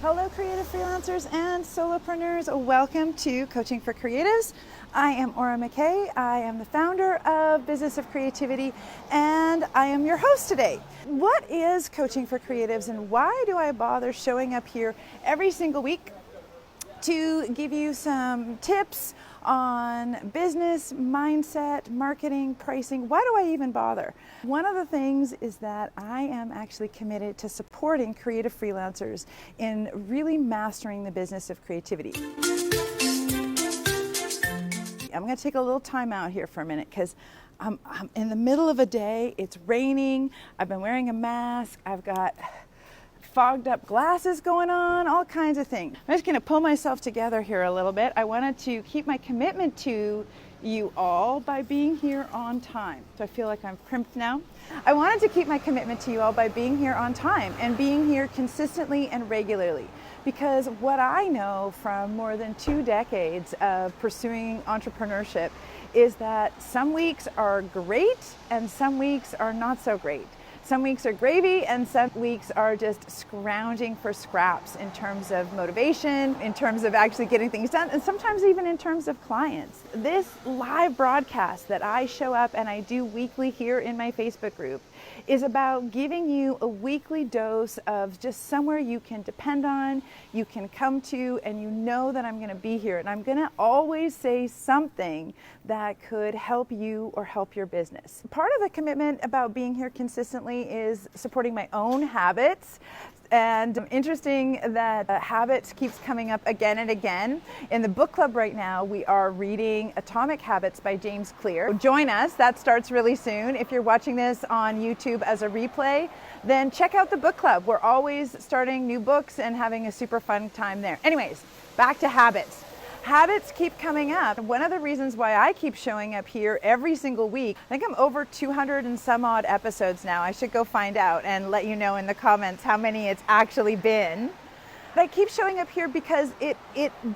Hello creative freelancers and solopreneurs, welcome to Coaching for Creatives. I am McKay. I am the founder of Business of Creativity and I am your host today. What is Coaching for Creatives and why do I bother showing up here every single week to give you some tips on business, mindset, marketing, pricing? Why do I even bother? One of the things is that I am actually committed to supporting creative freelancers in really mastering the business of creativity. I'm going to take a little time out here for a minute because I'm in the middle of a day. It's raining. I've been wearing a mask. I've got fogged up glasses going on, all kinds of things. I'm just going to pull myself together here a little bit. I wanted to keep my commitment to you all by being here on time. So I feel like I'm crimped now. I wanted to keep my commitment to you all by being here on time and being here consistently and regularly. Because what I know from more than 2 decades of pursuing entrepreneurship is that some weeks are great and some weeks are not so great. Some weeks are gravy and some weeks are just scrounging for scraps in terms of motivation, in terms of actually getting things done, and sometimes even in terms of clients. This live broadcast that I show up and I do weekly here in my Facebook group is about giving you a weekly dose of just somewhere you can depend on, you can come to, and you know that I'm going to be here. And I'm going to always say something that could help you or help your business. Part of the commitment about being here consistently is supporting my own habits. And interesting that habits keeps coming up again and again. In the book club right now, we are reading Atomic Habits by James Clear. Join us. That starts really soon. If you're watching this on YouTube as a replay, then check out the book club. We're always starting new books and having a super fun time there. Anyways, back to habits. Habits keep coming up. One of the reasons why I keep showing up here every single week, I think I'm over 200 and some odd episodes now. I should go find out and let you know in the comments how many it's actually been. But I keep showing up here because it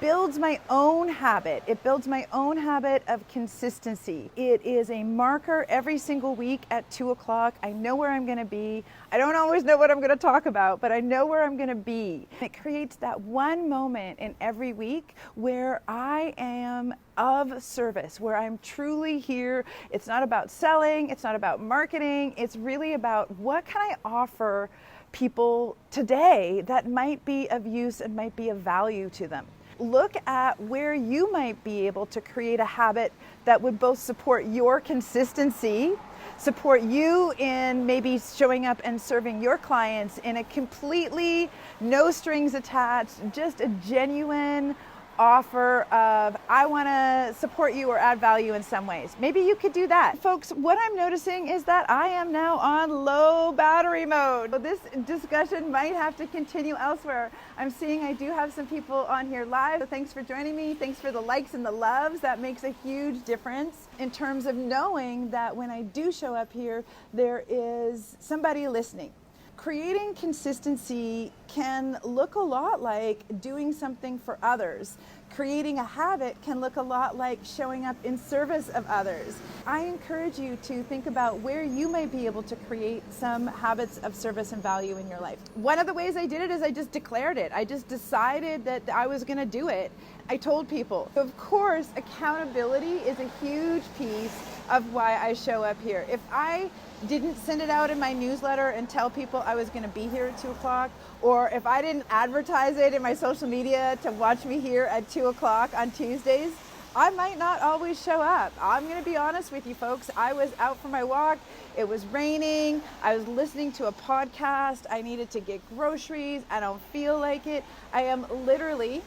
builds my own habit. It builds my own habit of consistency. It is a marker every single week at 2 o'clock. I know where I'm going to be. I don't always know what I'm going to talk about, but I know where I'm going to be. It creates that one moment in every week where I am of service, where I'm truly here. It's not about selling. It's not about marketing. It's really about what can I offer people today that might be of use and might be of value to them. Look at where you might be able to create a habit that would both support your consistency, support you in maybe showing up and serving your clients in a completely no strings attached, just a genuine offer of I want to support you or add value in some ways. Maybe you could do that. Folks, what I'm noticing is that I am now on low battery mode. This discussion might have to continue elsewhere. I'm seeing I do have some people on here live. So thanks for joining me. Thanks for the likes and the loves. That makes a huge difference in terms of knowing that when I do show up here, there is somebody listening. Creating consistency can look a lot like doing something for others. Creating a habit can look a lot like showing up in service of others. I encourage you to think about where you might be able to create some habits of service and value in your life. One of the ways I did it is I just declared it. I just decided that I was going to do it. I told people. Of course, accountability is a huge piece of why I show up here. If I didn't send it out in my newsletter and tell people I was going to be here at 2 o'clock, or if I didn't advertise it in my social media to watch me here at 2 o'clock on Tuesdays, I might not always show up. I'm going to be honest with you folks. I was out for my walk. It was raining. I was listening to a podcast. I needed to get groceries. I don't feel like it. I am literally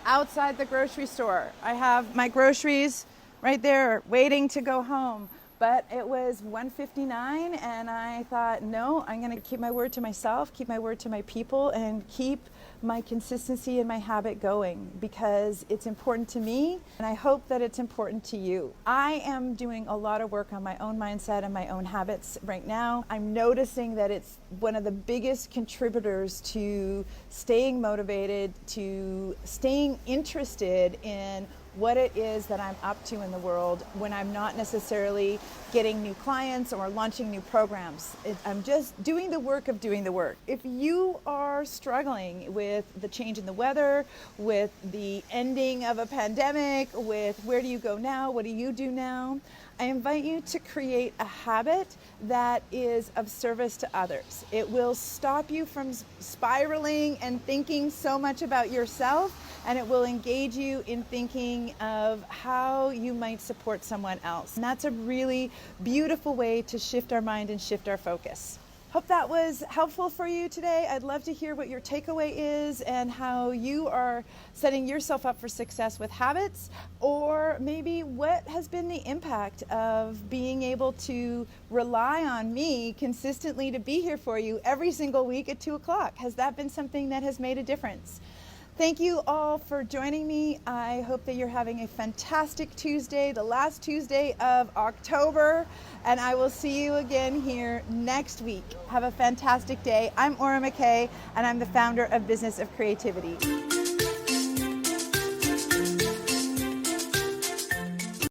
outside the grocery store. I have my groceries right there waiting to go home. But it was 1:59 and I thought, no, I'm going to keep my word to myself, keep my word to my people, and keep my consistency and my habit going because it's important to me and I hope that it's important to you. I am doing a lot of work on my own mindset and my own habits right now. I'm noticing that it's one of the biggest contributors to staying motivated, to staying interested in what it is that I'm up to in the world when I'm not necessarily getting new clients or launching new programs. I'm just doing the work of doing the work. If you are struggling with the change in the weather, with the ending of a pandemic, with where do you go now, what do you do now, I invite you to create a habit that is of service to others. It will stop you from spiraling and thinking so much about yourself, and it will engage you in thinking of how you might support someone else. And that's a really beautiful way to shift our mind and shift our focus. Hope that was helpful for you today. I'd love to hear what your takeaway is and how you are setting yourself up for success with habits, or maybe what has been the impact of being able to rely on me consistently to be here for you every single week at 2 o'clock. Has that been something that has made a difference? Thank you all for joining me. I hope that you're having a fantastic Tuesday, the last Tuesday of October, and I will see you again here next week. Have a fantastic day. I'm Ora McKay, and I'm the founder of Business of Creativity.